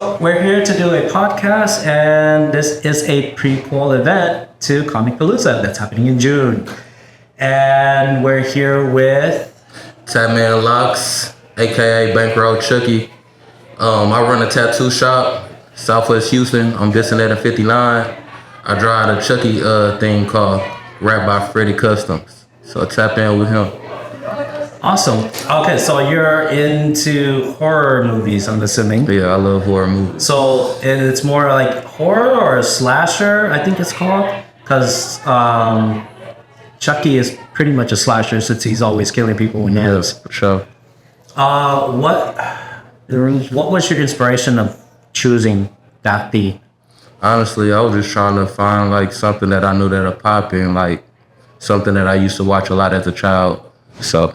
We're here to do a podcast, and this is a prequel event to Comic Palooza that's happening in June. And we're here with Tatmanlocks, aka Bankroll Chucky. I run a tattoo shop, Southwest Houston. I'm Cincinnati 59. I drive a Chucky thing called Rap by Freddy Customs. So tap in with him. Awesome. Okay, so you're into horror movies, I'm assuming. Yeah, I love horror movies. So it's more like horror or a slasher, I think it's called, because Chucky is pretty much a slasher since he's always killing people when he is. For sure. What was your inspiration of choosing that theme? Honestly, I was just trying to find like something that I knew that'll pop in, like something that I used to watch a lot as a child. So,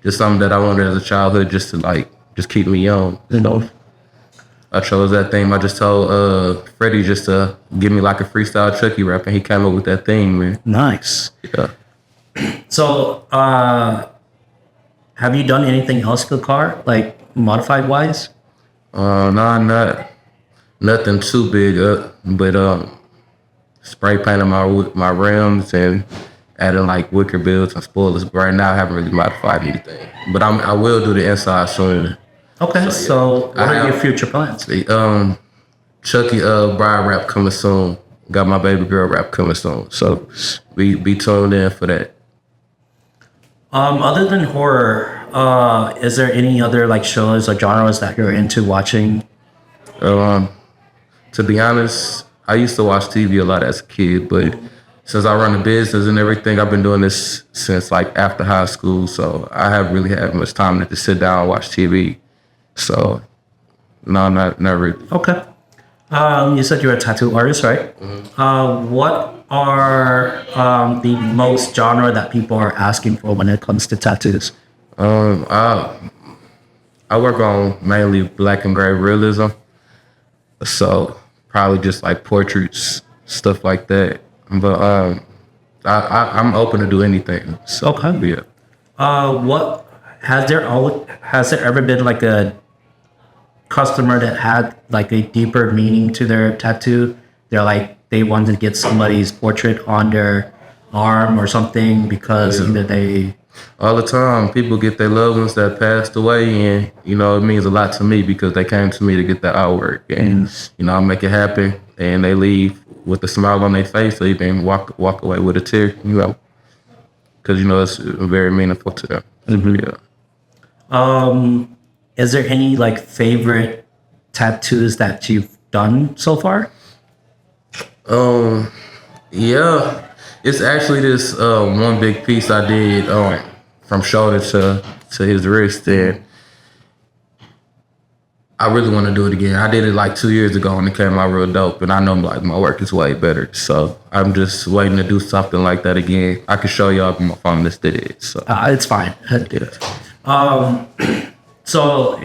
just something that I wanted as a childhood just to just keep me young. I chose that theme. I just told Freddie just to give me like a freestyle Chucky rap, and he came up with that theme, man. Nice. Yeah. So, have you done anything else to the car, like modified wise? Nothing too big, but spray painting my rims and adding like wicker builds and spoilers. But right now, I haven't really modified anything. But I will do the inside soon. Okay, so what are your future plans? Chucky bride rap coming soon. Got my baby girl rap coming soon. So be tuned in for that. Other than horror, is there any other like shows or genres that you're into watching? To be honest, I used to watch TV a lot as a kid, but since I run a business and everything, I've been doing this since like after high school. So I haven't really had much time to just sit down and watch TV. So no, not really. Okay. You said you're a tattoo artist, right? Mm-hmm. What are the most genre that people are asking for when it comes to tattoos? I work on mainly black and gray realism. So probably just like portraits, stuff like that. But I'm open to do anything. So, okay. Yeah. What has there ever been like a customer that had like a deeper meaning to their tattoo? They wanted to get somebody's portrait on their arm or something because either they. All the time, people get their loved ones that passed away, and it means a lot to me because they came to me to get that artwork, and I make it happen, and they leave with a smile on their face, or even walk away with a tear, because it's very meaningful to them. Mm-hmm. Yeah. Is there any like favorite tattoos that you've done so far? Yeah. It's actually this one big piece I did from shoulder to his wrist, and I really want to do it again. I did it like 2 years ago and it came out real dope, and I know like my work is way better. So I'm just waiting to do something like that again. I can show y'all my phone this did. So it's fine. Yeah. So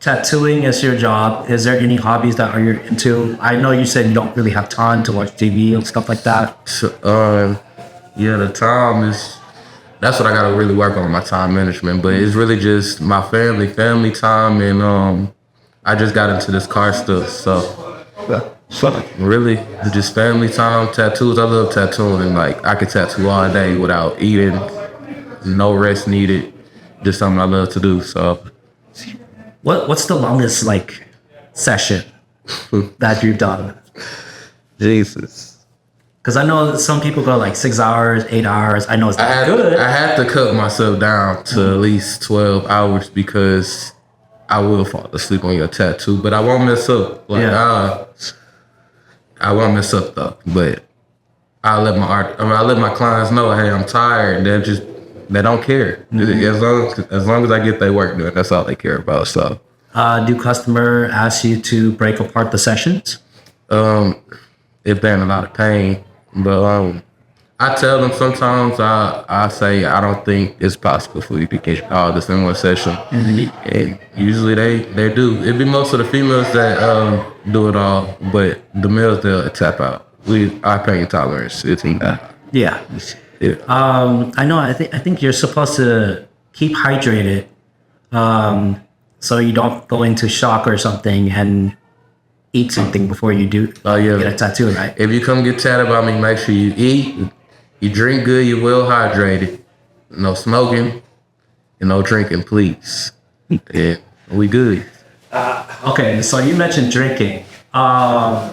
tattooing is your job. Is there any hobbies that are you into? I know you said you don't really have time to watch TV and stuff like that. So, the time that's what I gotta really work on, my time management. But it's really just my family time, and I just got into this car stuff. So really just family time, tattoos. I love tattooing, and like I could tattoo all day without eating, no rest needed. Just something I love to do. So. What's the longest like session that you've done? Jesus. Because I know that some people go like 6 hours, 8 hours. I know it's not good. I have to cut myself down to at least 12 hours because I will fall asleep on your tattoo, but I won't mess up. I won't mess up though. But I let my clients know, hey, I'm tired. They don't care. Mm-hmm. As long as I get their work done, that's all they care about. So, do customer ask you to break apart the sessions? If they're in a lot of pain, but I tell them sometimes I say I don't think it's possible for you to get all this in one session, and usually they do. It be most of the females that do it all, but the males they'll tap out. Our pain tolerance is enough. Yeah. Yeah. I know. I think you're supposed to keep hydrated so you don't go into shock or something and eat something before you do get a tattoo, right? If you come get tatted by me, make sure you eat, you drink good, you're well hydrated, no smoking, and no drinking, please. Yeah, we good. Okay, so you mentioned drinking. I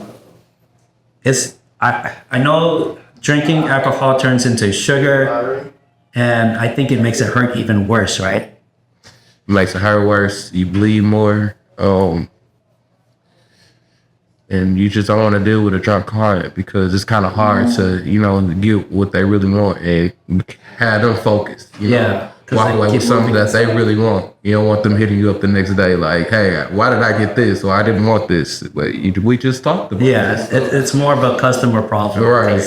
know drinking alcohol turns into sugar, and I think it makes it hurt even worse, right? Makes it hurt worse. You bleed more. And you just don't want to deal with a drunk client because it's kind of hard to, get what they really want and have them focused. Walk away with something that they really want. You don't want them hitting you up the next day like, hey, why did I get this? Or I didn't want this. But we just talked about this. It's more of a customer problem. Right.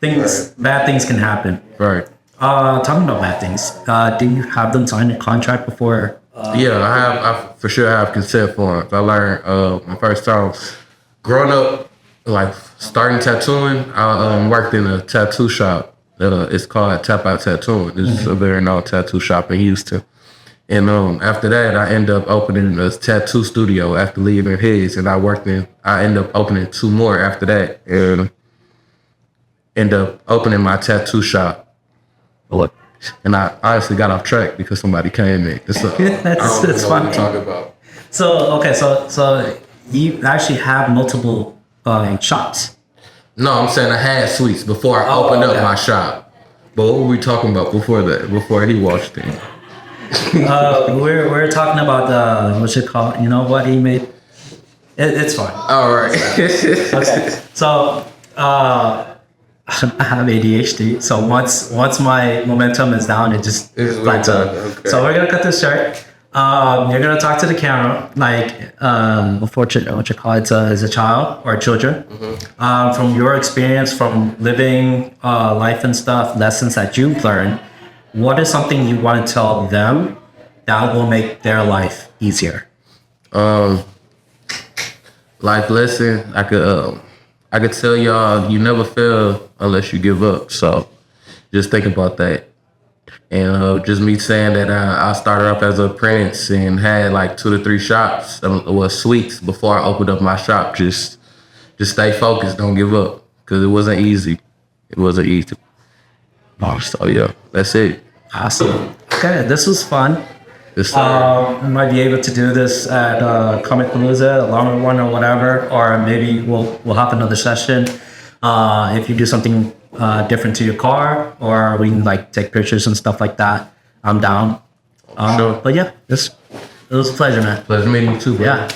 Bad things can happen. Right. Talking about bad things, do you have them sign a contract before? I for sure have consent forms. I learned my first time growing up, like starting tattooing. I worked in a tattoo shop. It's called Tap Out Tattooing. It's a very known tattoo shop in Houston. And after that, I ended up opening a tattoo studio after leaving his, and I ended up opening 2 more after that, and ended up opening my tattoo shop. What? And I honestly got off track because somebody came in. That's funny. Talk about. So you actually have multiple shops. No, I'm saying I had suites before I opened up my shop. But what were we talking about before that? Before he walked in? We're talking about what's it called? You know what he made? It's fine. All right. Okay. So I have ADHD. So once my momentum is down, it just plateaus. Okay. So we're gonna cut this short. You're gonna talk to the camera like what you call it as a child or children. From your experience, from living life and stuff, lessons that you've learned. What is something you want to tell them that will make their life easier? Life lesson, I could tell y'all, you never fail unless you give up. So just think about that. And just me saying that I started off as an apprentice and had like 2 to 3 shops, suites before I opened up my shop. Just stay focused, don't give up, because it wasn't easy. It wasn't easy. So yeah, that's it. Awesome. Okay, this was fun. We might be able to do this at Comic Palooza, a longer one or whatever, or maybe we'll have another session. If you do something different to your car, or we can like take pictures and stuff like that, I'm down. Sure. But yeah, it was a pleasure, man. Pleasure meeting you too, bro. Yeah.